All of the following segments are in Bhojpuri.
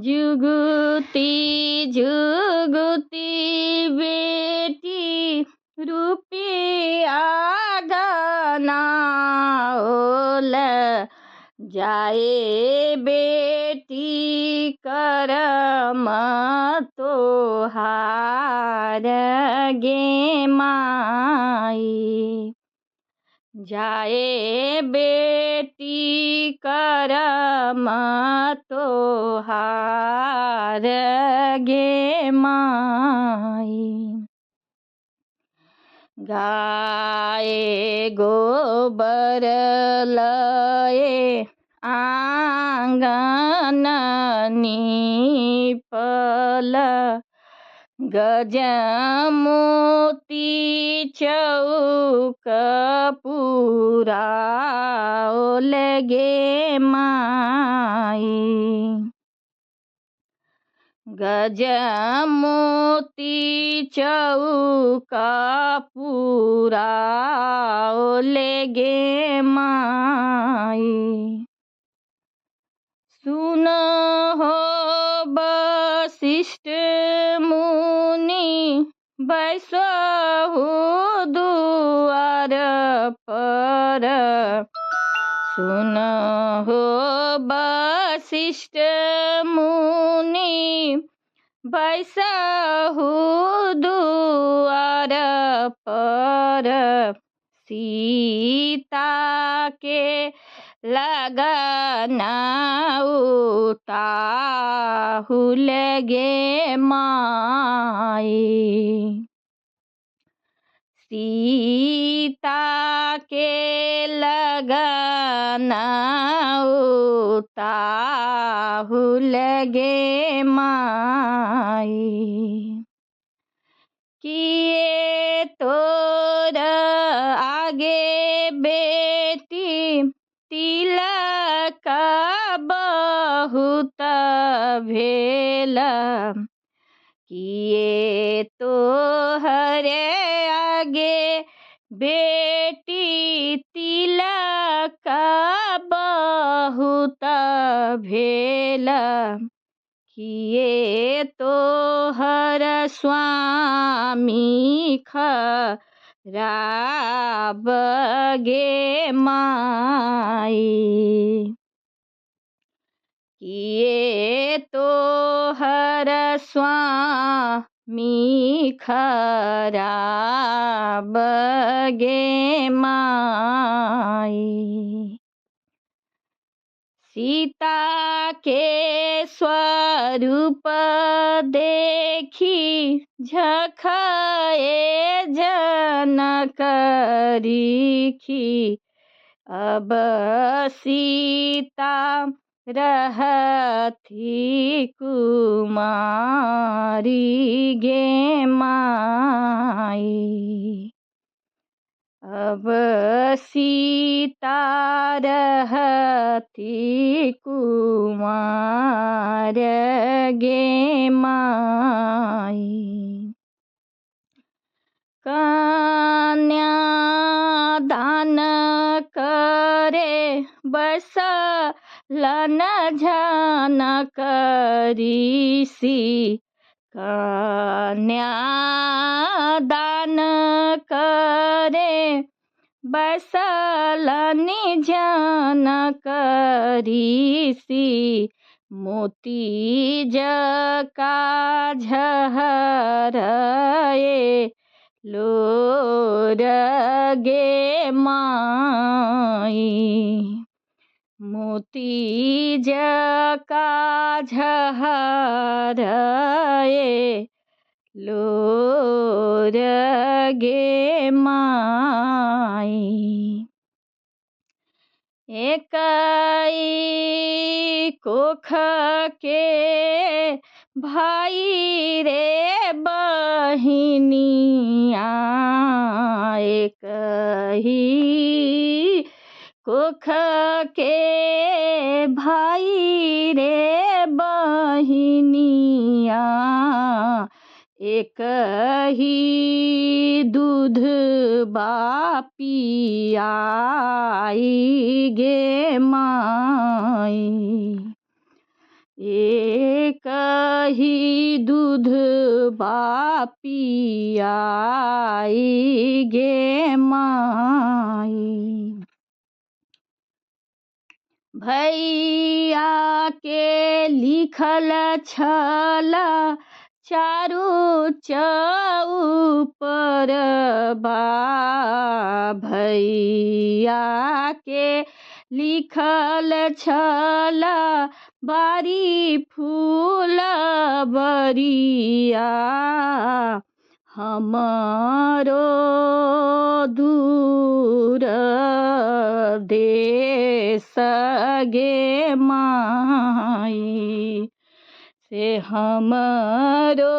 जुगुती जुगुती बेटी रुपिया गना ओल जाए बेटी करम तोहार गे माई जाए बेटी करम तोहार गे माई गाए गोबर लए आंगन नीपल गजमोती चौक पुराओल गे माई गजमोती चौक पुराओल गे माई सुन हो वशिष्ठ मुनि बैसहु दुआर पर सुन हो वशिष्ठ मुनि बैसहु दुआर पर सीता के लगना उताहुल गे माई सीता के लगना उताहुल गे माई किए तोर आगे बेटी तिलक बहुत भेल किए तोहरे आगे बेटी तिलक बहुत भेल किए तोहर स्वामी खराब गे माई किए तोहर स्वामी खराब गे माई सीता के स्वरूप देखी झखाए जनक रीखी अब सीता रहथी कुमारी गे माई अब सीता रहती कुमार गे माई कन्या दान करे बसन जनक ऋषि कन्या दान करे बसलनि जनक ऋषि मोती जका झहरए लोर गे माई मोती जका झहरए लोर गे माई एकई कोख के भाई रे बहिनिया एकही कोख के भाई रे बहिनिया एक ही दूध बापियाई गे माई एक ही दूध पियाई गे माई। भैया के लिखल छल चारू चौपर बा। भैया के लिखल छल बारी फूल बरिया। हमारो दूर देश गे माई से हमारो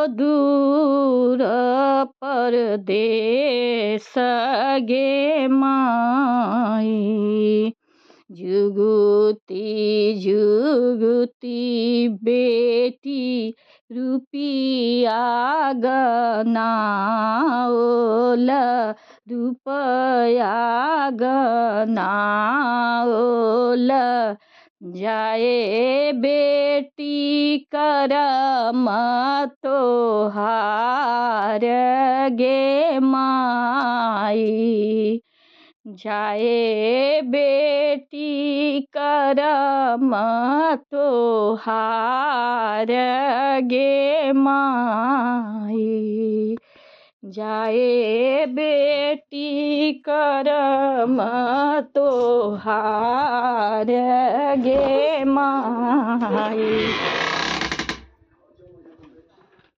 दूर परदेश गे माई। जुगुती जुगुती बेटी रुपिया गनाओल रुपया गनाओल। जाए बेटी करम तोहार गे माई। जाए बेटी करम तोहार गे माई। जाए बेटी करम तोहार गे माई।